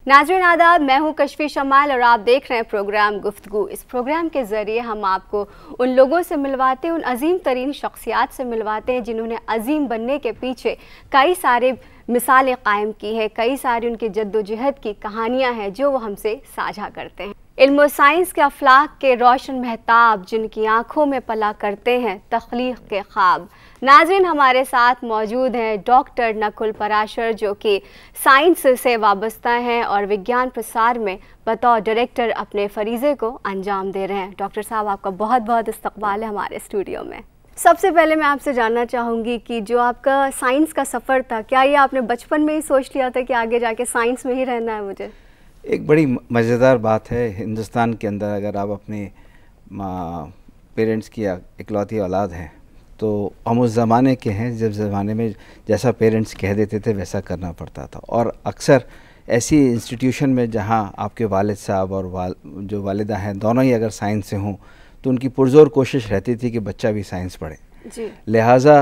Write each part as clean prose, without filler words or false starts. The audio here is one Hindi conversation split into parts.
नाज़रीन आदाब, मैं हूं कशफी शमाल और आप देख रहे हैं प्रोग्राम गुफ्तगू। इस प्रोग्राम के ज़रिए हम आपको उन लोगों से मिलवाते हैं, उन अजीम तरीन शख्सियात से मिलवाते हैं जिन्होंने अजीम बनने के पीछे कई सारे मिसालें कायम की है, कई सारी उनकी जद्दोजहद की कहानियाँ हैं जो वो हमसे साझा करते हैं। इल्म साइंस के अफलाक के रोशन महताब जिनकी आँखों में पला करते हैं तख्लीक के ख्वाब। नाज़रीन, हमारे साथ मौजूद हैं डॉक्टर नकुल पराशर जो कि साइंस से वाबस्ता हैं और विज्ञान प्रसार में बतौर डायरेक्टर अपने फरीज़े को अंजाम दे रहे हैं। डॉक्टर साहब, आपका बहुत बहुत इस्तकबाल है हमारे स्टूडियो में। सबसे पहले मैं आपसे जानना चाहूँगी कि जो आपका साइंस का सफ़र था, क्या ये आपने बचपन में ही सोच लिया था कि आगे जाके साइंस में ही रहना है मुझे? एक बड़ी मज़ेदार बात है, हिंदुस्तान के अंदर अगर आप अपने पेरेंट्स की इकलौती औलाद हैं तो हम उस ज़माने के हैं जब ज़माने में जैसा पेरेंट्स कह देते थे वैसा करना पड़ता था। और अक्सर ऐसी इंस्टीट्यूशन में जहां आपके वालिद साहब और जो वालिदा हैं दोनों ही अगर साइंस से हों तो उनकी पुरज़ोर कोशिश रहती थी कि बच्चा भी साइंस पढ़े जी। लिहाजा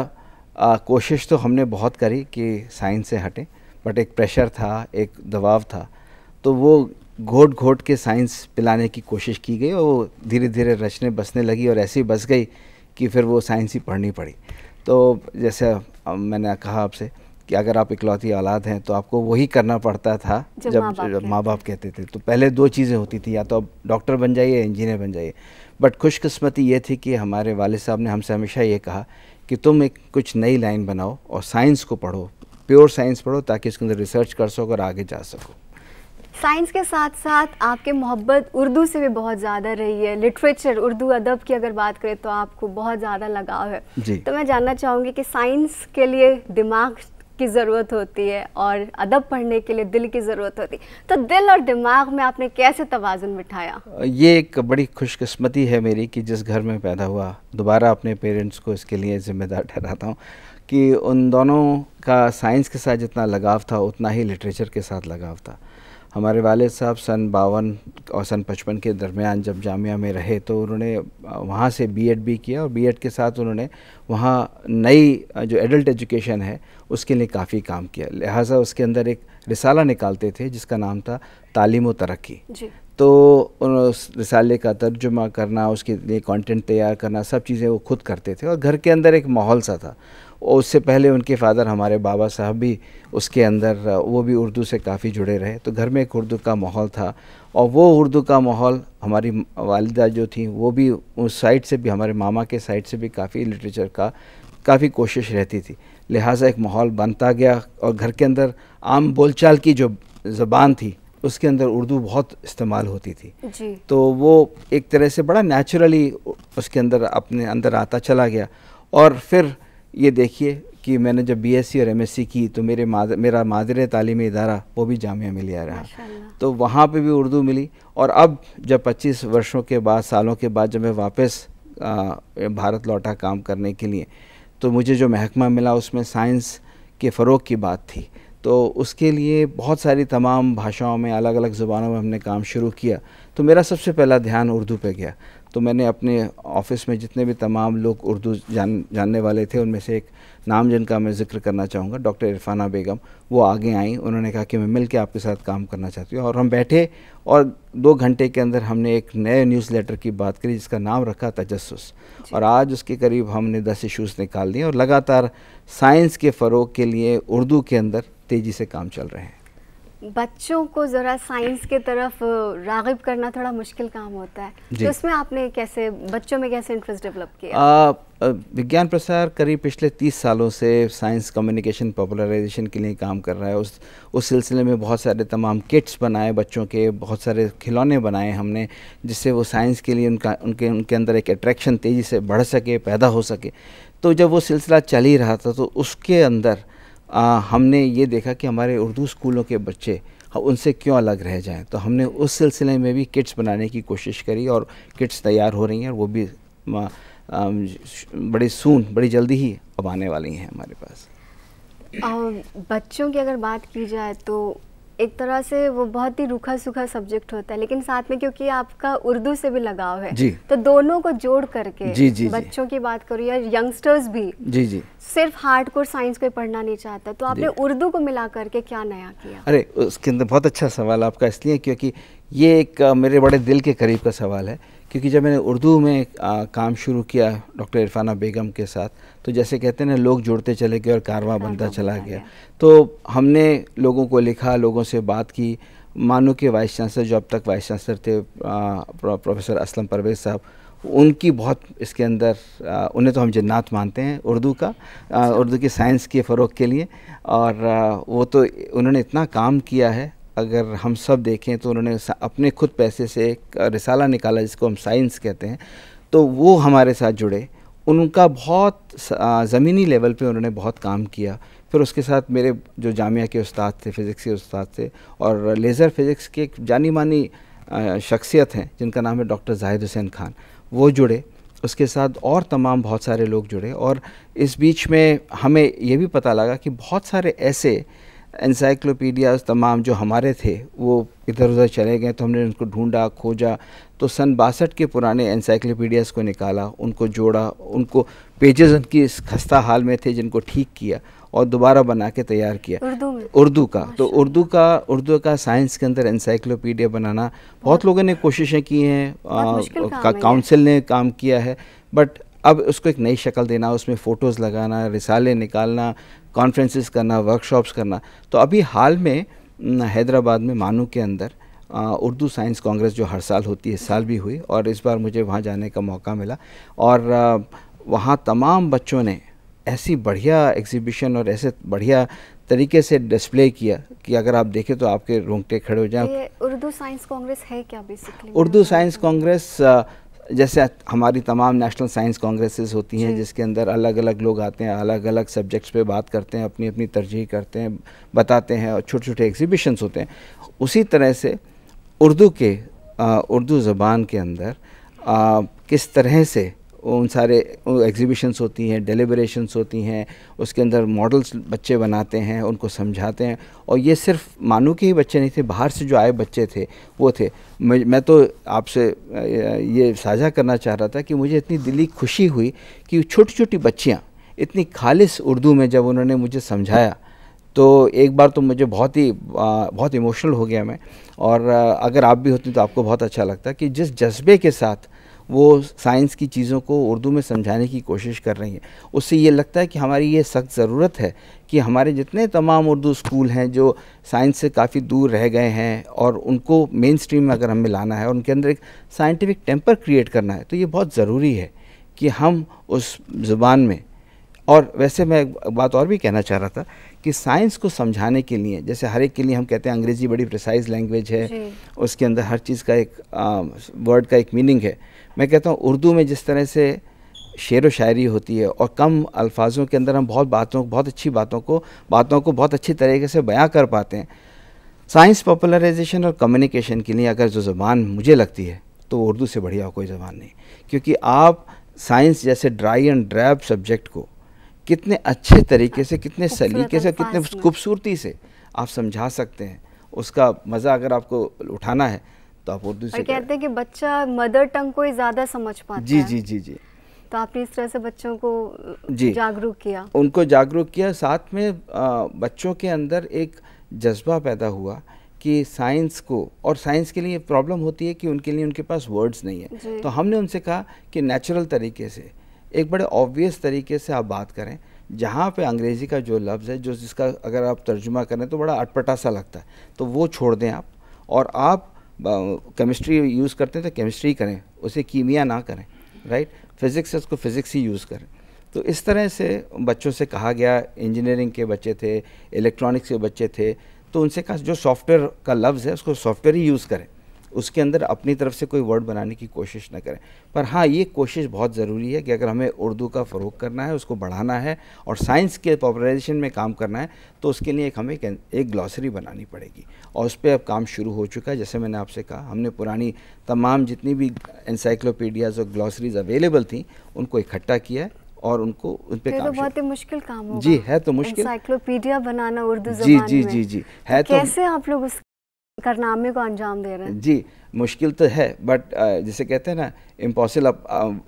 कोशिश तो हमने बहुत करी कि साइंस से हटें, बट एक प्रेशर था, एक दबाव था, तो वो घोट घोट के साइंस पिलाने की कोशिश की गई और वो धीरे धीरे रचने बसने लगी और ऐसी बस गई कि फिर वो साइंस ही पढ़नी पड़ी। तो जैसे मैंने कहा आपसे कि अगर आप इकलौती औलाद हैं तो आपको वही करना पड़ता था जब माँ बाप कहते थे। तो पहले दो चीज़ें होती थी, या तो आप डॉक्टर बन जाइए, इंजीनियर बन जाइए। बट खुशकिस्मती ये थी कि हमारे वालिद साहब ने हमसे हमेशा ये कहा कि तुम एक कुछ नई लाइन बनाओ और साइंस को पढ़ो, प्योर साइंस पढ़ो, ताकि इसके अंदर रिसर्च कर सको और आगे जा सको। साइंस के साथ साथ आपके मोहब्बत उर्दू से भी बहुत ज़्यादा रही है, लिटरेचर, उर्दू अदब की अगर बात करें तो आपको बहुत ज़्यादा लगाव है जी। तो मैं जानना चाहूँगी कि साइंस के लिए दिमाग की ज़रूरत होती है और अदब पढ़ने के लिए दिल की ज़रूरत होती है, तो दिल और दिमाग में आपने कैसे तवाज़ुन बिठाया? ये एक बड़ी खुशकिस्मती है मेरी कि जिस घर में पैदा हुआ, दोबारा अपने पेरेंट्स को इसके लिए ज़िम्मेदार ठहराता हूँ कि उन दोनों का साइंस के साथ जितना लगाव था उतना ही लिटरेचर के साथ लगाव था। हमारे वालिद साहब सन 52 और सन 55 के दरमियान जब जामिया में रहे तो उन्होंने वहाँ से बीएड भी किया और बीएड के साथ उन्होंने वहाँ नई जो एडल्ट एजुकेशन है उसके लिए काफ़ी काम किया। लिहाजा उसके अंदर एक रिसाला निकालते थे जिसका नाम था तालीम व तरक्की। तो उस रिसाले का तर्जुमा करना, उसके लिए कंटेंट तैयार करना, सब चीज़ें वो खुद करते थे और घर के अंदर एक माहौल सा था। और उससे पहले उनके फादर हमारे बाबा साहब भी उसके अंदर वो भी उर्दू से काफ़ी जुड़े रहे, तो घर में एक उर्दू का माहौल था। और वो उर्दू का माहौल हमारी वालिदा जो थी वो भी उस साइड से भी, हमारे मामा के साइड से भी काफ़ी लिटरेचर का काफ़ी कोशिश रहती थी। लिहाजा एक माहौल बनता गया और घर के अंदर आम बोलचाल की जो ज़बान थी उसके अंदर उर्दू बहुत इस्तेमाल होती थी जी। तो वो एक तरह से बड़ा नेचुरली उसके अंदर अपने अंदर आता चला गया। और फिर ये देखिए कि मैंने जब बीएससी और एमएससी की तो मेरा मादरे तालीमी इदारा वो भी जामिया मिलिया रहा, तो वहाँ पे भी उर्दू मिली। और अब जब 25 वर्षों के बाद, सालों के बाद जब मैं वापस भारत लौटा काम करने के लिए, तो मुझे जो महकमा मिला उसमें साइंस के फ़रोग़ की बात थी। तो उसके लिए बहुत सारी तमाम भाषाओं में, अलग अलग ज़ुबानों में हमने काम शुरू किया। तो मेरा सबसे पहला ध्यान उर्दू पे गया। तो मैंने अपने ऑफ़िस में जितने भी तमाम लोग उर्दू जानने वाले थे उनमें से एक नाम जिनका मैं ज़िक्र करना चाहूँगा, डॉक्टर इरफाना बेगम, वो आगे आई। उन्होंने कहा कि मैं मिल के आपके साथ काम करना चाहती हूँ। और हम बैठे और 2 घंटे के अंदर हमने एक नए न्यूज़लेटर की बात करी जिसका नाम रखा तजस्सुस। और आज उसके करीब हमने 10 इशूज़ निकाल दिए और लगातार साइंस के फ़रोग़ के लिए उर्दू के अंदर तेज़ी से काम चल रहे हैं। बच्चों को ज़रा साइंस के तरफ राग़िब करना थोड़ा मुश्किल काम होता है, तो उसमें आपने कैसे बच्चों में कैसे इंटरेस्ट डेवलप किया? विज्ञान प्रसार करीब पिछले 30 सालों से साइंस कम्युनिकेशन पॉपुलराइजेशन के लिए काम कर रहा है। उस सिलसिले में बहुत सारे तमाम किट्स बनाए बच्चों के, बहुत सारे खिलौने बनाए हमने, जिससे वो साइंस के लिए उनके अंदर एक अट्रैक्शन तेज़ी से बढ़ सके, पैदा हो सके। तो जब वो सिलसिला चल ही रहा था तो उसके अंदर हमने ये देखा कि हमारे उर्दू स्कूलों के बच्चे उनसे क्यों अलग रह जाएं। तो हमने उस सिलसिले में भी किट्स बनाने की कोशिश करी और किट्स तैयार हो रही हैं और वो भी बड़ी जल्दी ही अब आने वाली हैं हमारे पास। बच्चों की अगर बात की जाए तो एक तरह से वो बहुत ही रूखा सूखा सब्जेक्ट होता है, लेकिन साथ में क्योंकि आपका उर्दू से भी लगाव है जी, तो दोनों को जोड़ करके जी, बच्चों की बात करूँ या यंगस्टर्स भी जी, सिर्फ हार्डकोर साइंस कोई पढ़ना नहीं चाहता, तो आपने उर्दू को मिला करके क्या नया किया? अरे उसके अंदर बहुत अच्छा सवाल आपका इसलिए क्योंकि ये एक मेरे बड़े दिल के करीब का सवाल है। क्योंकि जब मैंने उर्दू में काम शुरू किया डॉक्टर इरफाना बेगम के साथ, तो जैसे कहते हैं ना, लोग जुड़ते चले गए और कारवां बनता चला गया। तो हमने लोगों को लिखा, लोगों से बात की। मानो के वाइस चांसलर जो अब तक वाइस चांसलर थे प्रोफेसर असलम परवेज़ साहब, उनकी बहुत इसके अंदर उन्हें तो हम जन्नत मानते हैं उर्दू का, उर्दू की साइंस के फ़रोग़ के लिए। और वो तो उन्होंने इतना काम किया है, अगर हम सब देखें तो उन्होंने अपने खुद पैसे से एक रिसाला निकाला जिसको हम साइंस कहते हैं, तो वो हमारे साथ जुड़े। उनका बहुत ज़मीनी लेवल पे उन्होंने बहुत काम किया। फिर उसके साथ मेरे जो जामिया के उस्ताद थे, फ़िज़िक्स के उस्ताद थे, और लेज़र फ़िज़िक्स के एक जानी मानी शख्सियत हैं जिनका नाम है डॉक्टर जाहिद हुसैन खान, वो जुड़े। उसके साथ और तमाम बहुत सारे लोग जुड़े। और इस बीच में हमें ये भी पता लगा कि बहुत सारे ऐसे एनसाइक्लोपीडियाज़ तमाम जो हमारे थे वो इधर उधर चले गए, तो हमने उनको ढूंढा, खोजा। तो सन 62 के पुराने एनसाइक्लोपीडियाज़ को निकाला, उनको जोड़ा, उनको पेजेस उनकी इस खस्ता हाल में थे जिनको ठीक किया और दोबारा बना के तैयार किया उर्दू का। तो उर्दू का साइंस के अंदर एनसाइक्लोपीडिया बनाना बहुत लोगों ने कोशिशें की हैं, काउंसिल ने काम किया है, बट अब उसको एक नई शक्ल देना, उसमें फ़ोटोज़ लगाना, रिसाले निकालना, कॉन्फ्रेंसेस करना, वर्कशॉप्स करना। तो अभी हाल में हैदराबाद में मानू के अंदर उर्दू साइंस कांग्रेस जो हर साल होती है, इस साल भी हुई, और इस बार मुझे वहाँ जाने का मौका मिला। और वहाँ तमाम बच्चों ने ऐसी बढ़िया एग्जीबिशन और ऐसे बढ़िया तरीके से डिस्प्ले किया कि अगर आप देखें तो आपके रोंगटे खड़े हो जाएं। ये उर्दू साइंस कांग्रेस है क्या बेसिकली? उर्दू साइंस कांग्रेस जैसे हमारी तमाम नेशनल साइंस कांग्रेसेस होती हैं जिसके अंदर अलग अलग लोग आते हैं, अलग अलग सब्जेक्ट्स पे बात करते हैं, अपनी अपनी तरजीह करते हैं, बताते हैं, और छोटे छोटे एग्जीबिशंस होते हैं। उसी तरह से उर्दू ज़बान के अंदर किस तरह से उन सारे एग्जीबिशंस होती हैं, डेलिब्रेशंस होती हैं, उसके अंदर मॉडल्स बच्चे बनाते हैं, उनको समझाते हैं। और ये सिर्फ मानू के ही बच्चे नहीं थे, बाहर से जो आए बच्चे थे वो थे। मैं तो आपसे ये साझा करना चाह रहा था कि मुझे इतनी दिली खुशी हुई कि छोटी छोटी बच्चियाँ इतनी खालिस उर्दू में जब उन्होंने मुझे समझाया, तो एक बार तो मुझे बहुत इमोशनल हो गया मैं। और अगर आप भी होती तो आपको बहुत अच्छा लगता कि जिस जज्बे के साथ वो साइंस की चीज़ों को उर्दू में समझाने की कोशिश कर रही हैं, उससे ये लगता है कि हमारी ये सख्त ज़रूरत है कि हमारे जितने तमाम उर्दू स्कूल हैं जो साइंस से काफ़ी दूर रह गए हैं, और उनको मेन स्ट्रीम में अगर हमें लाना है और उनके अंदर एक साइंटिफिक टेम्पर क्रिएट करना है, तो ये बहुत ज़रूरी है कि हम उस ज़ुबान में। और वैसे मैं एक बात और भी कहना चाह रहा था कि साइंस को समझाने के लिए, जैसे हर एक के लिए हम कहते हैं अंग्रेज़ी बड़ी प्रिसाइज लैंग्वेज है, उसके अंदर हर चीज़ का एक वर्ड का एक मीनिंग है। मैं कहता हूँ उर्दू में जिस तरह से शेर व शायरी होती है और कम अल्फाजों के अंदर हम बहुत अच्छी बातों को बहुत अच्छी तरीके से बयां कर पाते हैं, साइंस पॉपुलराइजेशन और कम्युनिकेशन के लिए अगर जो ज़बान मुझे लगती है तो उर्दू से बढ़िया कोई ज़बान नहीं। क्योंकि आप साइंस जैसे ड्राई एंड ड्रैब सब्जेक्ट को कितने अच्छे तरीके से, कितने सलीके से, कितने खूबसूरती से आप समझा सकते हैं, उसका मज़ा अगर आपको उठाना है तो आप उर्दू से। कहते हैं कि बच्चा मदर टंग को ही ज़्यादा समझ पाता है। जी। तो आपने इस तरह से बच्चों को जागरूक किया, उनको जागरूक किया। साथ में बच्चों के अंदर एक जज्बा पैदा हुआ कि साइंस को, और साइंस के लिए प्रॉब्लम होती है कि उनके लिए उनके पास वर्ड्स नहीं है, तो हमने उनसे कहा कि नेचुरल तरीके से, एक बड़े ऑब्वियस तरीके से आप बात करें, जहाँ पे अंग्रेज़ी का जो लफ्ज़ है, जो जिसका अगर आप तर्जुमा करें तो बड़ा अटपटा सा लगता है, तो वो छोड़ दें आप, और आप केमिस्ट्री यूज़ करते हैं तो केमिस्ट्री करें, उसे कीमिया ना करें, राइट। फिज़िक्स है उसको फ़िज़िक्स ही यूज़ करें। तो इस तरह से बच्चों से कहा गया। इंजीनियरिंग के बच्चे थे, इलेक्ट्रॉनिक्स के बच्चे थे, तो उनसे कहा जो सॉफ्टवेयर का लफ्ज़ है उसको सॉफ्टवेयर ही यूज़ करें, उसके अंदर अपनी तरफ से कोई वर्ड बनाने की कोशिश न करें। पर हाँ, ये कोशिश बहुत ज़रूरी है कि अगर हमें उर्दू का फ़रोग़ करना है, उसको बढ़ाना है और साइंस के पॉपुलराइजेशन में काम करना है, तो उसके लिए हमें एक ग्लॉसरी बनानी पड़ेगी, और उस पर अब काम शुरू हो चुका है। जैसे मैंने आपसे कहा, हमने पुरानी तमाम जितनी भी एनसाइक्लोपीडियाज़ और ग्लॉसरीज़ अवेलेबल थी उनको इकट्ठा किया है और उनको उन पे काम तो बहुत ही मुश्किल काम होगा। जी है तो मुश्किल, एनसाइक्लोपीडिया बनाना उर्दू जी ज़बान जी में। जी जी है तो कैसे आप लोग उस कारनामे को अंजाम दे रहे हैं? जी मुश्किल तो है, बट जिसे कहते हैं ना इम्पॉसिबल,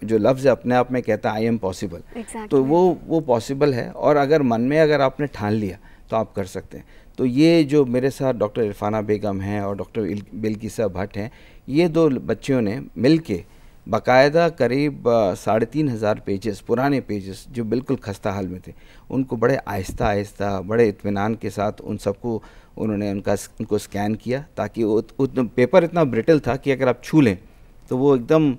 जो लफ्ज़ अपने आप में कहता है आई एम पॉसिबल, तो वो पॉसिबल है, और अगर मन में अगर आपने ठान लिया तो आप कर सकते हैं। तो ये जो मेरे साथ डॉक्टर इरफाना बेगम हैं और डॉक्टर बिल्किसा भट्ट हैं, ये दो बच्चियों ने मिल के बाकायदा करीब 3,500 पेजेस, पुराने पेजेस जो बिल्कुल खस्ता हाल में थे, उनको बड़े आहिस्ता आहिस्ता बड़े इत्मीनान के साथ उन सबको उन्होंने उनको स्कैन किया, ताकि पेपर इतना ब्रिटल था कि अगर आप छू लें तो वो एकदम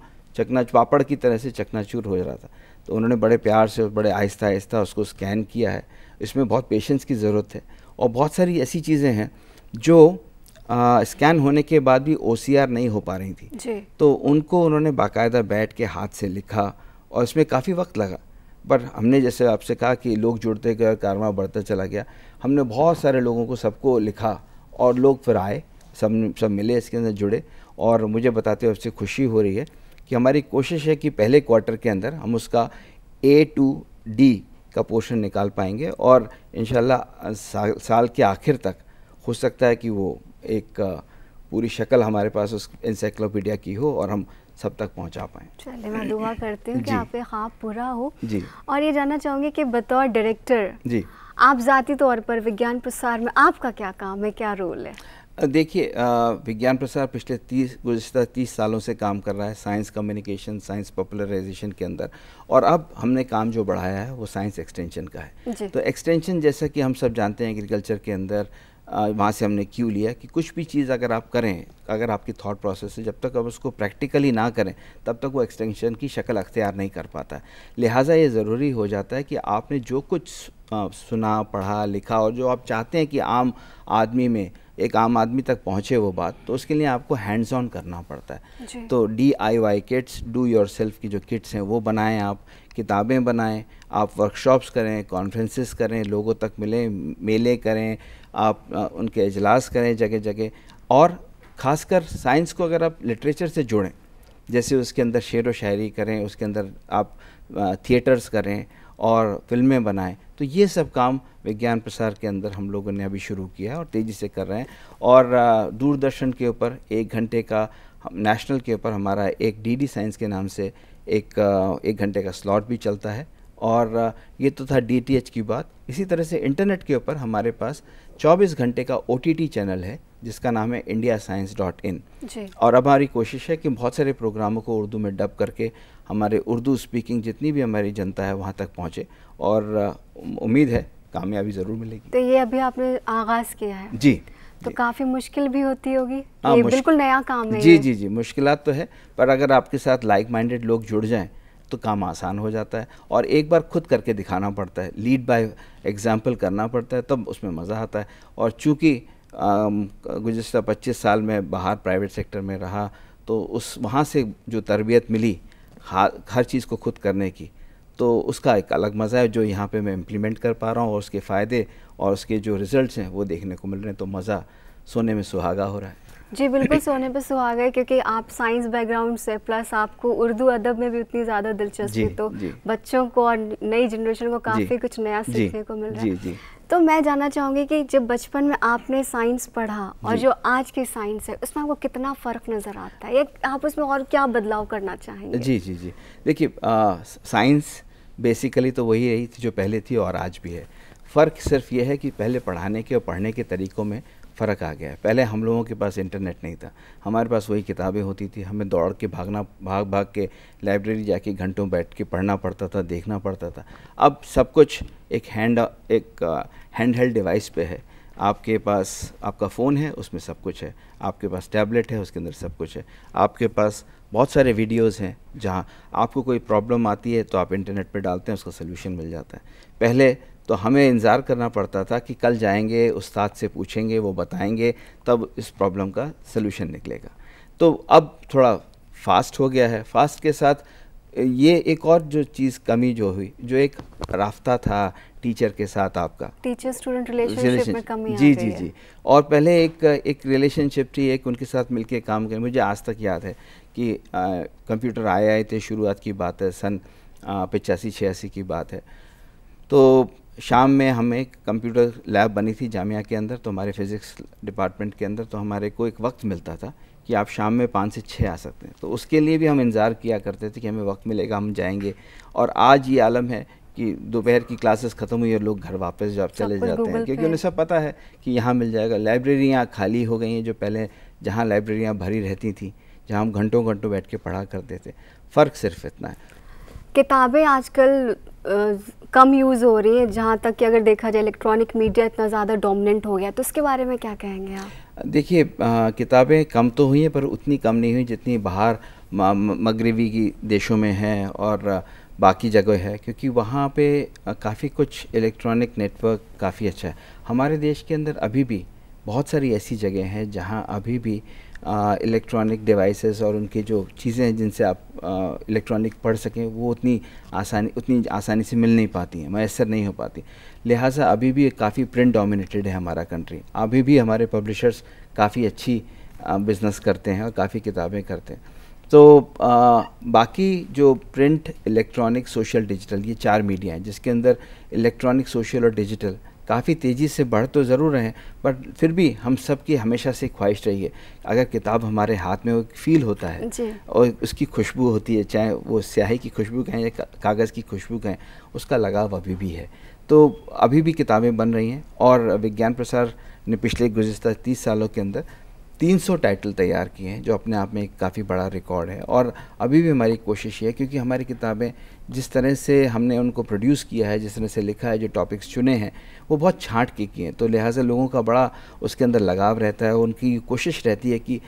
पापड़ की तरह से चकनाचूर हो रहा था। तो उन्होंने बड़े प्यार से और बड़े आहिस्ता आहिस्ता उसको स्कैन किया है। इसमें बहुत पेशेंस की ज़रूरत है, और बहुत सारी ऐसी चीज़ें हैं जो स्कैन होने के बाद भी OCR नहीं हो पा रही थी जी। तो उनको उन्होंने बाकायदा बैठ के हाथ से लिखा, और इसमें काफ़ी वक्त लगा, पर हमने जैसे आपसे कहा कि लोग जुड़ते गए, कारवां बढ़ता चला गया। हमने बहुत सारे लोगों को सबको लिखा, और लोग फिर आए, सब मिले, इसके अंदर जुड़े, और मुझे बताते हुए उससे खुशी हो रही है कि हमारी कोशिश है कि पहले क्वार्टर के अंदर हम उसका A to D का पोर्शन निकाल पाएंगे, और इंशाल्लाह साल के आखिर तक हो सकता है कि वो एक पूरी शक्ल हमारे पास उस एनसाइक्लोपीडिया की हो और हम सब तक पहुंचा पाएँ। चलिए, मैं दुआ करती हूँ कि आपका ख्वाब पूरा हो जी। और ये जानना चाहूँगी कि बतौर डायरेक्टर जी, आप ज़ाती तौर पर विज्ञान प्रसार में आपका क्या काम है, क्या रोल है? देखिए, विज्ञान प्रसार पिछले गुज़िश्ता 30 सालों से काम कर रहा है साइंस कम्युनिकेशन, साइंस पॉपुलराइजेशन के अंदर, और अब हमने काम जो बढ़ाया है वो साइंस एक्सटेंशन का है। तो एक्सटेंशन, जैसा कि हम सब जानते हैं एग्रीकल्चर के अंदर, वहाँ से हमने क्यों लिया कि कुछ भी चीज़ अगर आप करें, अगर आपकी थॉट प्रोसेस है, जब तक आप उसको प्रैक्टिकली ना करें तब तक वो एक्सटेंशन की शक्ल अख्तियार नहीं कर पाता है। लिहाजा ये ज़रूरी हो जाता है कि आपने जो कुछ सुना, पढ़ा, लिखा, और जो आप चाहते हैं कि आम आदमी में, एक आम आदमी तक पहुँचे वो बात, तो उसके लिए आपको हैंड्स ऑन करना पड़ता है। तो DIY किट्स, डू योरसेल्फ की जो किट्स हैं वो बनाएं, आप किताबें बनाएं, आप वर्कशॉप्स करें, कॉन्फ्रेंसेस करें, लोगों तक मिलें, मेले करें, आप उनके इजलास करें जगह जगह, और ख़ासकर साइंस को अगर आप लिटरेचर से जोड़ें, जैसे उसके अंदर शेर व शायरी करें, उसके अंदर आप थिएटर्स करें और फिल्में बनाएं, तो ये सब काम विज्ञान प्रसार के अंदर हम लोगों ने अभी शुरू किया है और तेज़ी से कर रहे हैं। और दूरदर्शन के ऊपर 1 घंटे का, नेशनल के ऊपर हमारा एक DD साइंस के नाम से एक घंटे का स्लॉट भी चलता है, और ये तो था DTH की बात। इसी तरह से इंटरनेट के ऊपर हमारे पास 24 घंटे का OTT चैनल है जिसका नाम है indiascience.in, और अब हमारी कोशिश है कि बहुत सारे प्रोग्रामों को उर्दू में डब करके हमारे उर्दू स्पीकिंग जितनी भी हमारी जनता है वहाँ तक पहुँचे, और उम्मीद है कामयाबी ज़रूर मिलेगी। तो ये अभी आपने आगाज़ किया है जी, तो काफ़ी मुश्किल भी होती होगी, ये बिल्कुल नया काम है। जी, मुश्किलात तो है, पर अगर आपके साथ लाइक माइंडेड लोग जुड़ जाएं तो काम आसान हो जाता है, और एक बार खुद करके दिखाना पड़ता है, लीड बाय एग्जाम्पल करना पड़ता है, तब उसमें मज़ा आता है। और चूँकि गुज़िश्ता 25 साल में बाहर प्राइवेट सेक्टर में रहा, तो वहाँ से जो तरबियत मिली हर चीज़ को खुद करने की, तो उसका एक अलग मज़ा है जो यहाँ पे मैं इम्प्लीमेंट कर पा रहा हूँ, और उसके फ़ायदे और उसके जो रिज़ल्ट्स हैं वो देखने को मिल रहे हैं, तो मज़ा सोने में सुहागा हो रहा है। जी बिल्कुल, सोने पे सुहागा है, क्योंकि आप साइंस बैकग्राउंड से, प्लस आपको उर्दू अदब में भी उतनी ज़्यादा दिलचस्पी, तो बच्चों को और नई जनरेशन को काफ़ी कुछ नया सीखने को मिल रहा है। तो मैं जानना चाहूँगी कि जब बचपन में आपने साइंस पढ़ा और जो आज की साइंस है, उसमें आपको कितना फ़र्क नज़र आता है, या आप उसमें और क्या बदलाव करना चाहेंगे? जी, देखिए, साइंस बेसिकली तो वही रही थी जो पहले थी और आज भी है। फ़र्क सिर्फ ये है कि पहले पढ़ाने के और पढ़ने के तरीक़ों में फ़र्क आ गया है। पहले हम लोगों के पास इंटरनेट नहीं था, हमारे पास वही किताबें होती थी, हमें दौड़ के भाग के लाइब्रेरी जाके घंटों बैठ के पढ़ना पड़ता था, देखना पड़ता था। अब सब कुछ एक हैंड हेल्ड डिवाइस पे है, आपके पास आपका फ़ोन है, उसमें सब कुछ है, आपके पास टैबलेट है, उसके अंदर सब कुछ है, आपके पास बहुत सारे वीडियोज़ हैं, जहाँ आपको कोई प्रॉब्लम आती है तो आप इंटरनेट पे डालते हैं, उसका सलूशन मिल जाता है। पहले तो हमें इंतज़ार करना पड़ता था कि कल जाएंगे, उस्ताद से पूछेंगे, वो बताएंगे, तब इस प्रॉब्लम का सलूशन निकलेगा। तो अब थोड़ा फास्ट हो गया है। फास्ट के साथ ये एक और जो चीज़ कमी जो हुई, जो एक रास्ता था टीचर के साथ, आपका टीचर स्टूडेंट रिलेशनशिप में कमी जी, और पहले एक रिलेशनशिप थी, एक उनके साथ मिलके काम करें। मुझे आज तक याद है कि कंप्यूटर आए थे, शुरुआत की बात है सन 85-86 की बात है। तो शाम में हम एक कंप्यूटर लैब बनी थी जामिया के अंदर, तो हमारे फिज़िक्स डिपार्टमेंट के अंदर, तो हमारे को एक वक्त मिलता था कि आप शाम में 5 से 6 आ सकते हैं। तो उसके लिए भी हम इंतज़ार किया करते थे कि हमें वक्त मिलेगा, हम जाएंगे। और आज ये आलम है कि दोपहर की क्लासेस ख़त्म हुई और लोग घर वापस चले जाते हैं, क्योंकि उन्हें सब पता है कि यहाँ मिल जाएगा। लाइब्रेरियाँ खाली हो गई हैं, जो पहले जहाँ लाइब्रेरियाँ भरी रहती थी, जहाँ हम घंटों घंटों बैठ के पढ़ा करते थे। फ़र्क सिर्फ इतना है, किताबें आजकल कम यूज़ हो रही है, जहाँ तक कि अगर देखा जाए इलेक्ट्रॉनिक मीडिया इतना ज़्यादा डोमिनेंट हो गया, तो उसके बारे में क्या कहेंगे आप? देखिए, किताबें कम तो हुई हैं, पर उतनी कम नहीं हुई जितनी बाहर मगरबी की देशों में है और बाकी जगह है, क्योंकि वहाँ पे काफ़ी कुछ इलेक्ट्रॉनिक नेटवर्क काफ़ी अच्छा है। हमारे देश के अंदर अभी भी बहुत सारी ऐसी जगह हैं जहाँ अभी भी इलेक्ट्रॉनिक डिवाइसेस और उनकी जो चीज़ें हैं जिनसे आप इलेक्ट्रॉनिक पढ़ सकें, वो उतनी आसानी से मिल नहीं पाती हैं, मैसर नहीं हो पाती। लिहाजा अभी भी काफ़ी प्रिंट डोमिनेटेड है हमारा कंट्री। अभी भी हमारे पब्लिशर्स काफ़ी अच्छी बिज़नेस करते हैं और काफ़ी किताबें करते हैं। तो बाकी जो प्रिंट, इलेक्ट्रॉनिक, सोशल, डिजिटल, ये 4 मीडिया हैं जिसके अंदर इलेक्ट्रॉनिक, सोशल और डिजिटल काफ़ी तेज़ी से बढ़ तो ज़रूर रहे हैं, बट फिर भी हम सब की हमेशा से ख्वाहिश रही है, अगर किताब हमारे हाथ में वो फील होता है और उसकी खुशबू होती है, चाहे वो स्याही की खुशबू कहें या कागज़ की खुशबू कहें, उसका लगाव अभी भी है। तो अभी भी किताबें बन रही हैं और विज्ञान प्रसार ने पिछले गुज़िश्ता 30 सालों के अंदर 300 टाइटल तैयार किए हैं, जो अपने आप में एक काफ़ी बड़ा रिकॉर्ड है। और अभी भी हमारी कोशिश है, क्योंकि हमारी किताबें जिस तरह से हमने उनको प्रोड्यूस किया है, जिस तरह से लिखा है, जो टॉपिक्स चुने हैं, वो बहुत छांट के किए हैं, तो लिहाजा लोगों का बड़ा उसके अंदर लगाव रहता है। उनकी कोशिश रहती है कि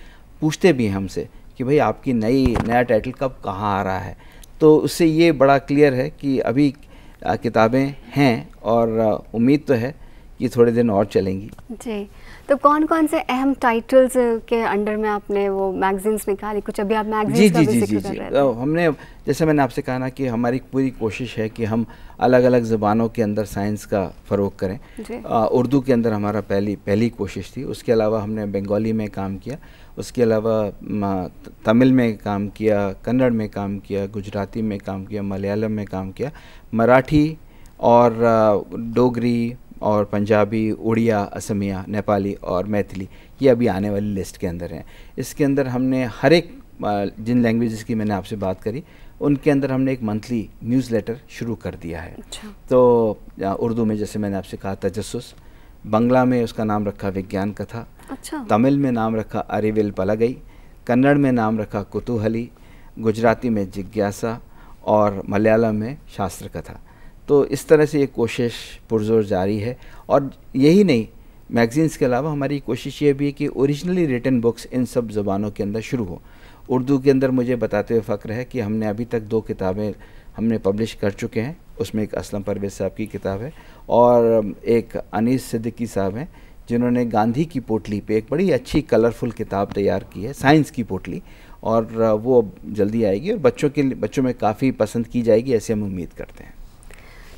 पूछते भी हैं हमसे कि भाई आपकी नया टाइटल कब कहाँ आ रहा है। तो उससे ये बड़ा क्लियर है कि अभी किताबें हैं और उम्मीद तो है कि थोड़े दिन और चलेंगी। जी, तो कौन कौन से अहम टाइटल्स के अंडर में आपने वो मैगजीन्स निकाली? कुछ अभी आप मैगजीन्स का भी जिक्र कर रहे थे। हमने, जैसे मैंने आपसे कहा ना, कि हमारी पूरी कोशिश है कि हम अलग अलग ज़बानों के अंदर साइंस का फ़रोग करें। उर्दू के अंदर हमारा पहली कोशिश थी। उसके अलावा हमने बंगाली में काम किया, उसके अलावा तमिल में काम किया, कन्नड़ में काम किया, गुजराती में काम किया, मलयालम में काम किया, मराठी और डोगरी और पंजाबी, उड़िया, असमिया, नेपाली और मैथिली, ये अभी आने वाली लिस्ट के अंदर हैं। इसके अंदर हमने हर एक जिन लैंग्वेजेस की मैंने आपसे बात करी, उनके अंदर हमने एक मंथली न्यूज़लेटर शुरू कर दिया है। अच्छा। तो उर्दू में जैसे मैंने आपसे कहा तजस्सुस, बांग्ला में उसका नाम रखा विज्ञान कथा, अच्छा। तमिल में नाम रखा अरिविल पलगई, कन्नड़ में नाम रखा कुतूहली, गुजराती में जिज्ञासा और मलयालम में शास्त्र कथा। तो इस तरह से ये कोशिश पुरजोर जारी है। और यही नहीं, मैगज़ीन्स के अलावा हमारी कोशिश ये भी है कि ओरिजिनली रिटन बुक्स इन सब ज़बानों के अंदर शुरू हो। उर्दू के अंदर मुझे बताते हुए फ़ख्र है कि हमने अभी तक 2 किताबें हमने पब्लिश कर चुके हैं। उसमें एक असलम परवेज़ साहब की किताब है और एक अनीस सिद्दीकी साहब हैं, जिन्होंने गांधी की पोटली पे एक बड़ी अच्छी कलरफुल किताब तैयार की है, साइंस की पोटली, और वो जल्दी आएगी और बच्चों में काफ़ी पसंद की जाएगी, ऐसे हम उम्मीद करते हैं।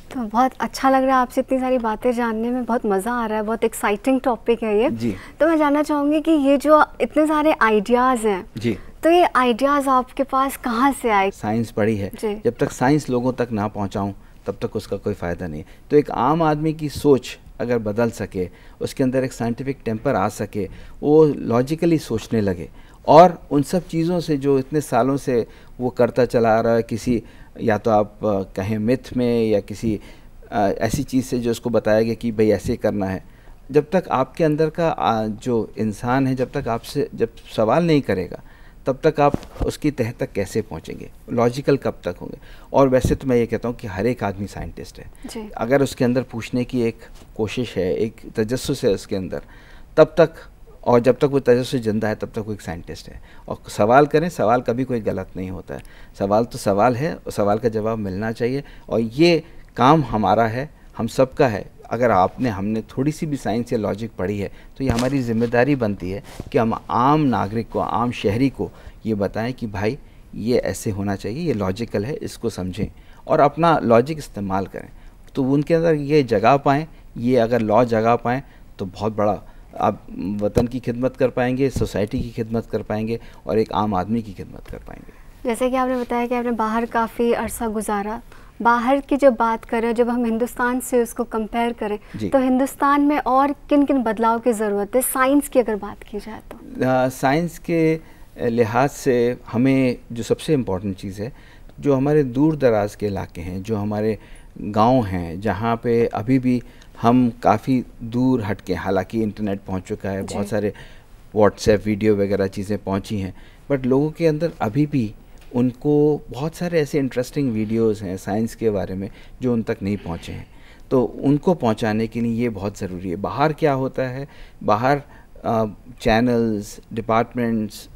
तो बहुत अच्छा लग रहा है आपसे इतनी सारी बातें जानने में, बहुत मज़ा आ रहा है, बहुत एक्साइटिंग टॉपिक है ये जी। तो मैं जानना चाहूँगी कि ये जो इतने सारे आइडियाज़ हैं जी, तो ये आइडियाज़ आपके पास कहाँ से आए? साइंस पढ़ी है, जब तक साइंस लोगों तक ना पहुँचाऊँ तब तक उसका कोई फ़ायदा नहीं है। तो एक आम आदमी की सोच अगर बदल सके, उसके अंदर एक साइंटिफिक टेम्पर आ सके, वो लॉजिकली सोचने लगे और उन सब चीज़ों से जो इतने सालों से वो करता चला आ रहा है, किसी या तो आप कहें मिथ में या किसी ऐसी चीज़ से जो उसको बताया गया कि भाई ऐसे करना है, जब तक आपके अंदर का जो इंसान है, जब तक आपसे जब सवाल नहीं करेगा, तब तक आप उसकी तह तक कैसे पहुंचेंगे, लॉजिकल कब तक होंगे। और वैसे तो मैं ये कहता हूँ कि हर एक आदमी साइंटिस्ट है, अगर उसके अंदर पूछने की एक कोशिश है, एक तजस्सुस है उसके अंदर, तब तक, और जब तक वो तजस्सुस जिंदा है तब तक वो एक साइंटिस्ट है। और सवाल करें, सवाल कभी कोई गलत नहीं होता है, सवाल तो सवाल है और सवाल का जवाब मिलना चाहिए। और ये काम हमारा है, हम सबका है। अगर हमने थोड़ी सी भी साइंस या लॉजिक पढ़ी है तो ये हमारी ज़िम्मेदारी बनती है कि हम आम नागरिक को, आम शहरी को ये बताएं कि भाई ये ऐसे होना चाहिए, ये लॉजिकल है, इसको समझें और अपना लॉजिक इस्तेमाल करें। तो उनके अंदर ये जगह पाएँ, ये अगर लॉ जगह पाएँ तो बहुत बड़ा आप वतन की खिदमत कर पाएंगे, सोसाइटी की खिदमत कर पाएंगे और एक आम आदमी की खिदमत कर पाएंगे। जैसे कि आपने बताया कि आपने बाहर काफ़ी अरसा गुजारा, बाहर की जब बात करें, जब हम हिंदुस्तान से उसको कंपेयर करें, तो हिंदुस्तान में और किन किन बदलाव की ज़रूरत है साइंस की अगर बात की जाए तो? साइंस के लिहाज से हमें जो सबसे इम्पॉर्टेंट चीज़ है, जो हमारे दूर दराज के इलाके हैं, जो हमारे गांव हैं, जहाँ पे अभी भी हम काफ़ी दूर हट के, हालांकि इंटरनेट पहुँच चुका है, बहुत सारे व्हाट्सएप वीडियो वगैरह चीज़ें पहुँची हैं, बट लोगों के अंदर अभी भी उनको बहुत सारे ऐसे इंटरेस्टिंग वीडियोस हैं साइंस के बारे में जो उन तक नहीं पहुँचे हैं। तो उनको पहुँचाने के लिए ये बहुत ज़रूरी है। बाहर क्या होता है, बाहर चैनल्स, डिपार्टमेंट्स,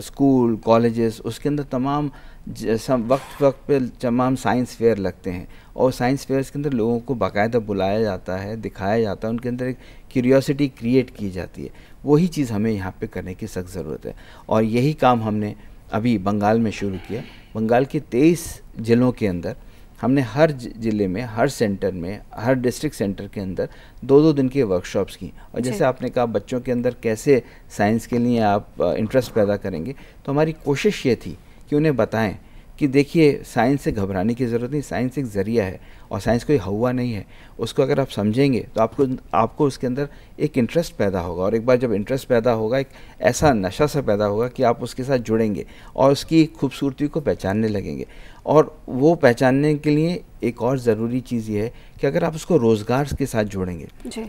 स्कूल, कॉलेजेस, उसके अंदर तमाम वक्त पे तमाम साइंस फेयर लगते हैं, और साइंस फेयर्स के अंदर लोगों को बाकायदा बुलाया जाता है, दिखाया जाता है, उनके अंदर एक क्यूरियोसिटी क्रिएट की जाती है। वही चीज़ हमें यहाँ पे करने की सख्त ज़रूरत है, और यही काम हमने अभी बंगाल में शुरू किया। बंगाल के 23 ज़िलों के अंदर हमने हर ज़िले में, हर सेंटर में, हर डिस्ट्रिक्ट सेंटर के अंदर 2-2 दिन की वर्कशॉप्स की। और जैसे आपने कहा बच्चों के अंदर कैसे साइंस के लिए आप इंटरेस्ट पैदा करेंगे, तो हमारी कोशिश ये थी कि उन्हें बताएं कि देखिए साइंस से घबराने की ज़रूरत नहीं, साइंस एक ज़रिया है और साइंस कोई हवा नहीं है। उसको अगर आप समझेंगे तो आपको उसके अंदर एक इंटरेस्ट पैदा होगा, और एक बार जब इंटरेस्ट पैदा होगा, एक ऐसा नशा सा पैदा होगा कि आप उसके साथ जुड़ेंगे और उसकी खूबसूरती को पहचानने लगेंगे। और वो पहचानने के लिए एक और ज़रूरी चीज़ ये है कि अगर आप उसको रोज़गार के साथ जोड़ेंगे,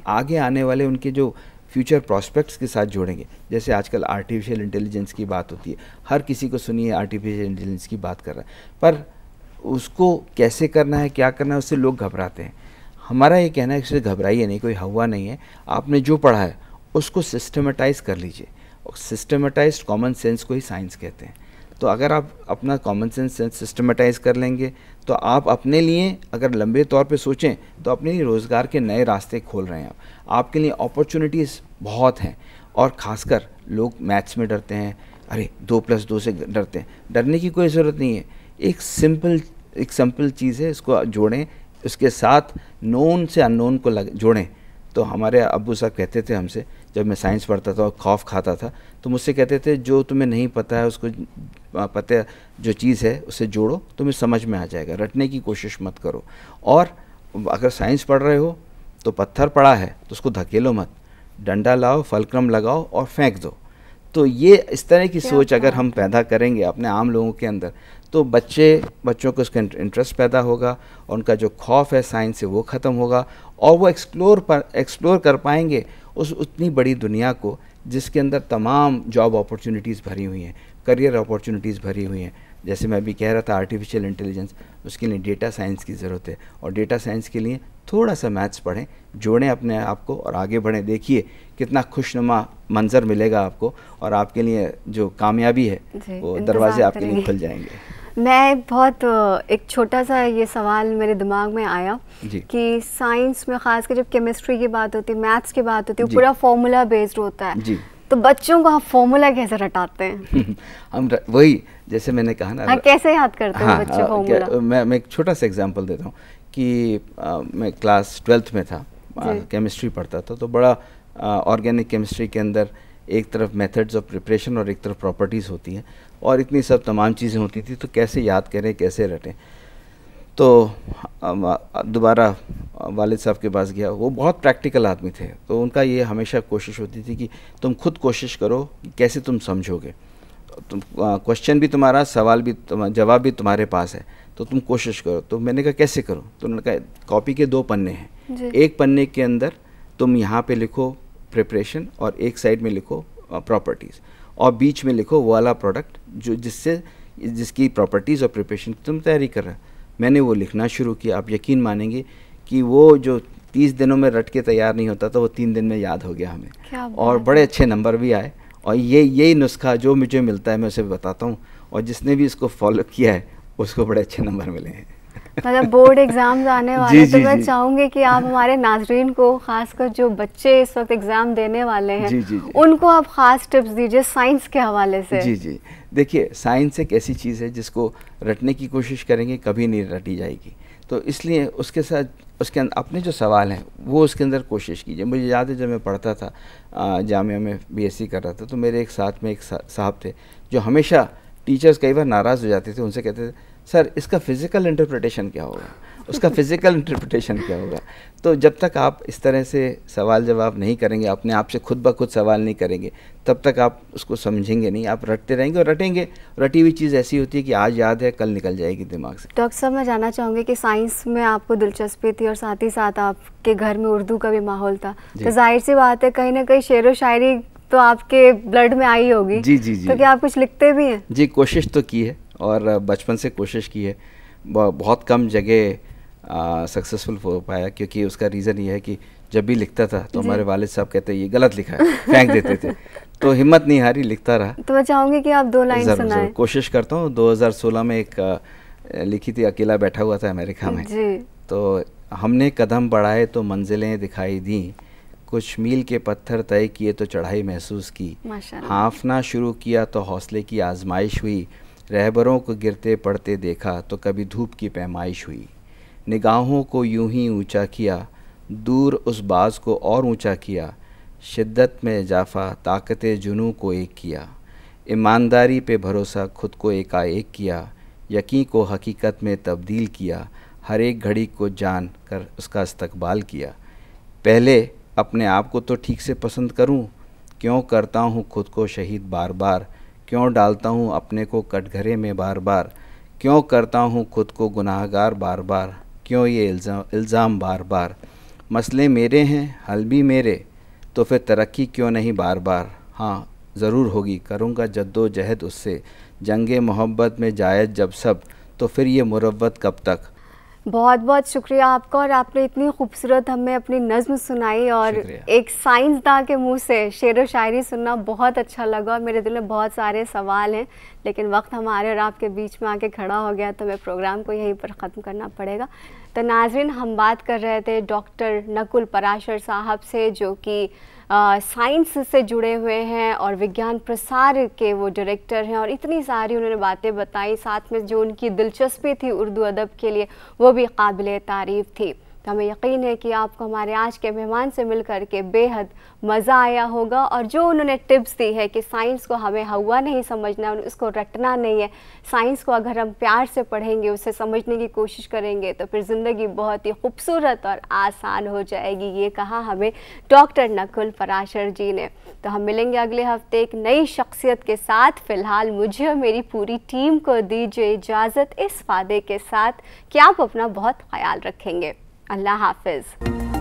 आगे आने वाले उनके जो फ्यूचर प्रॉस्पेक्ट्स के साथ जोड़ेंगे, जैसे आजकल आर्टिफिशियल इंटेलिजेंस की बात होती है, हर किसी को सुनिए आर्टिफिशियल इंटेलिजेंस की बात कर रहा है, पर उसको कैसे करना है, क्या करना है, उससे लोग घबराते हैं। हमारा ये कहना है कि उससे घबराइए नहीं, कोई हवा नहीं है। आपने जो पढ़ा है उसको सिस्टमेटाइज कर लीजिए, और सिस्टमेटाइज्ड कॉमन सेंस को ही साइंस कहते हैं। तो अगर आप अपना कॉमन सेंस सिस्टमेटाइज कर लेंगे तो आप अपने लिए अगर लंबे तौर पे सोचें तो अपने लिए रोज़गार के नए रास्ते खोल रहे हैं। आपके लिए अपॉर्चुनिटीज़ बहुत हैं, और ख़ासकर लोग मैथ्स में डरते हैं, अरे 2+2 से डरते हैं। डरने की कोई ज़रूरत नहीं है। एक सिंपल चीज़ है, इसको जोड़ें, उसके साथ नोन से अननोन को जोड़ें। तो हमारे अब्बू साहब कहते थे हमसे, जब मैं साइंस पढ़ता था और खौफ खाता था, तो मुझसे कहते थे जो तुम्हें नहीं पता है उसको पता, जो चीज़ है उसे जोड़ो, तुम्हें समझ में आ जाएगा, रटने की कोशिश मत करो। और अगर साइंस पढ़ रहे हो तो पत्थर पड़ा है तो उसको धकेलो मत, डंडा लाओ, फलक्रम लगाओ और फेंक दो। तो ये इस तरह की सोच अगर हम पैदा करेंगे अपने आम लोगों के अंदर, तो बच्चों को उसका इंटरेस्ट पैदा होगा, और उनका जो खौफ है साइंस से वो ख़त्म होगा, और वो एक्सप्लोर कर पाएंगे उस उतनी बड़ी दुनिया को जिसके अंदर तमाम जॉब अपॉर्चुनिटीज़ भरी हुई हैं, करियर अपॉर्चुनिटीज़ भरी हुई हैं। जैसे मैं अभी कह रहा था आर्टिफिशियल इंटेलिजेंस, उसके लिए डेटा साइंस की ज़रूरत है, और डेटा साइंस के लिए थोड़ा सा मैथ्स पढ़ें, जोड़ें अपने आप को और आगे बढ़ें। देखिए कितना खुशनुमा मंजर मिलेगा आपको, और आपके लिए जो कामयाबी है वो दरवाजे आपके लिए खुल जाएंगे। मैं बहुत एक छोटा सा ये सवाल मेरे दिमाग में आया कि साइंस में खासकर जब केमिस्ट्री की बात होती है, मैथ्स की बात होती है, पूरा फॉर्मूला बेस्ड होता है जी। तो बच्चों को आप फॉर्मूला कैसे रटाते हैं? हम वही जैसे मैंने कहा ना, कैसे याद करते हैं बच्चे फॉर्मूला? मैं एक छोटा सा एग्जांपल देता हूँ कि मैं क्लास 12th में था, केमिस्ट्री पढ़ता था, तो बड़ा ऑर्गेनिक केमिस्ट्री के अंदर एक तरफ मेथड्स ऑफ प्रिपरेशन और एक तरफ प्रॉपर्टीज़ होती हैं, और इतनी सब तमाम चीज़ें होती थी, तो कैसे याद करें, कैसे रटें। तो दोबारा वालिद साहब के पास गया, वो बहुत प्रैक्टिकल आदमी थे, तो उनका ये हमेशा कोशिश होती थी कि तुम खुद कोशिश करो कि कैसे तुम समझोगे, तुम क्वेश्चन भी तुम्हारा, सवाल भी, जवाब भी तुम्हारे पास है, तो तुम कोशिश करो। तो मैंने कहा कैसे करो? तो उन्होंने कहा कॉपी के 2 पन्ने हैं, एक पन्ने के अंदर तुम यहाँ पे लिखो प्रिपरेशन और एक साइड में लिखो प्रॉपर्टीज़, और बीच में लिखो वो वाला प्रोडक्ट जिसकी प्रॉपर्टीज़ और प्रिपरेशन तुम तैयारी कर रहे हो। मैंने वो लिखना शुरू किया। आप यकीन मानेंगे कि वो जो 30 दिनों में रट के तैयार नहीं होता था, वो 3 दिन में याद हो गया हमें, और बड़े अच्छे नंबर भी आए। और यही नुस्खा जो मुझे मिलता है मैं उसे बताता हूँ, और जिसने भी इसको फॉलो किया है उसको बड़े अच्छे नंबर मिले हैं। मतलब बोर्ड एग्जाम्स आने वाले, तो मैं चाहूँगी कि आप हमारे नाजरीन को, खासकर जो बच्चे इस वक्त एग्ज़ाम देने वाले हैं, उनको आप ख़ास टिप्स दीजिए साइंस के हवाले से। जी, देखिए साइंस एक ऐसी चीज़ है जिसको रटने की कोशिश करेंगे कभी नहीं रटी जाएगी। तो इसलिए उसके साथ उसके अंदर अपने जो सवाल हैं वो उसके अंदर कोशिश कीजिए। मुझे याद है जब मैं पढ़ता था जामिया में BSc कर रहा था, तो मेरे एक साथ में एक साहब थे जो हमेशा, टीचर्स कई बार नाराज़ हो जाते थे, उनसे कहते थे सर इसका फिज़िकल इंटरप्रिटेशन क्या होगा, उसका फिज़िकल इंटरप्रिटेशन क्या होगा। तो जब तक आप इस तरह से सवाल जवाब नहीं करेंगे, अपने आप से खुद ब खुद सवाल नहीं करेंगे, तब तक आप उसको समझेंगे नहीं। आप रटते रहेंगे और रटेंगे, रटी हुई चीज़ ऐसी होती है कि आज याद है कल निकल जाएगी दिमाग से। डॉक्टर साहब, मैं जानना चाहूँगी कि साइंस में आपको दिलचस्पी थी और साथ ही साथ आपके घर में उर्दू का भी माहौल था, तो जाहिर सी बात है कहीं ना कहीं शेर व शायरी तो आपके ब्लड में आई होगी। जी जी जी। तो क्या आप कुछ लिखते भी हैं? जी, कोशिश तो की है और बचपन से कोशिश की है। बहुत कम जगह सक्सेसफुल हो पाया, क्योंकि उसका रीज़न ये है कि जब भी लिखता था तो हमारे वालिद साहब कहते ये गलत लिखा है, फेंक देते थे। तो हिम्मत नहीं हारी, लिखता रहा। तो मैं चाहूँगी कि आप 2 लाइन सुनाएं। कोशिश करता हूँ। 2016 में एक लिखी थी, अकेला बैठा हुआ था अमेरिका में जी। तो हमने कदम बढ़ाए तो मंजिलें दिखाई दी, कुछ मील के पत्थर तय किए तो चढ़ाई महसूस की, हाँफना शुरू किया तो हौसले की आजमाइश हुई, रहबरों को गिरते पड़ते देखा तो कभी धूप की पैमाइश हुई, निगाहों को यूं ही ऊंचा किया, दूर उस बाज को और ऊंचा किया, शिद्दत में इजाफा ताकत जुनू को एक किया, ईमानदारी पे भरोसा खुद को एकाएक किया, यकीन को हकीकत में तब्दील किया, हर एक घड़ी को जान कर उसका इस्तकबाल किया, पहले अपने आप को तो ठीक से पसंद करूं, क्यों करता हूं खुद को शहीद बार बार, क्यों डालता हूं अपने को कटघरे में बार बार, क्यों करता हूं खुद को गुनाहगार बार बार, क्यों ये इल्ज़ाम बार बार, मसले मेरे हैं हल भी मेरे, तो फिर तरक्की क्यों नहीं बार बार, हाँ ज़रूर होगी करूँगा जद्दोजहद उससे, जंगे मोहब्बत में जायज़ जब सब, तो फिर ये मुरव्वत कब तक। बहुत बहुत शुक्रिया आपका, और आपने इतनी खूबसूरत हमें अपनी नज़्म सुनाई और एक साइंसदान के मुंह से शेर व शायरी सुनना बहुत अच्छा लगा। और मेरे दिल में बहुत सारे सवाल हैं, लेकिन वक्त हमारे और आपके बीच में आके खड़ा हो गया, तो मैं प्रोग्राम को यहीं पर ख़त्म करना पड़ेगा। तो नाज़रीन, हम बात कर रहे थे डॉक्टर नकुल पराशर साहब से, जो कि साइंस से जुड़े हुए हैं और विज्ञान प्रसार के वो डायरेक्टर हैं, और इतनी सारी उन्होंने बातें बताई, साथ में जो उनकी दिलचस्पी थी उर्दू अदब के लिए वो भी काबिल तारीफ़ थी। तो हमें यकीन है कि आपको हमारे आज के मेहमान से मिलकर के बेहद मज़ा आया होगा। और जो उन्होंने टिप्स दी है कि साइंस को हमें हवा नहीं समझना, उसको रटना नहीं है, साइंस को अगर हम प्यार से पढ़ेंगे, उसे समझने की कोशिश करेंगे, तो फिर ज़िंदगी बहुत ही खूबसूरत और आसान हो जाएगी। ये कहा हमें डॉक्टर नकुल पराशर जी ने। तो हम मिलेंगे अगले हफ्ते एक नई शख्सियत के साथ। फ़िलहाल मुझे और मेरी पूरी टीम को दीजिए इजाज़त, इस वादे के साथ कि आप अपना बहुत ख्याल रखेंगे। अल्लाह हाफ़िज़।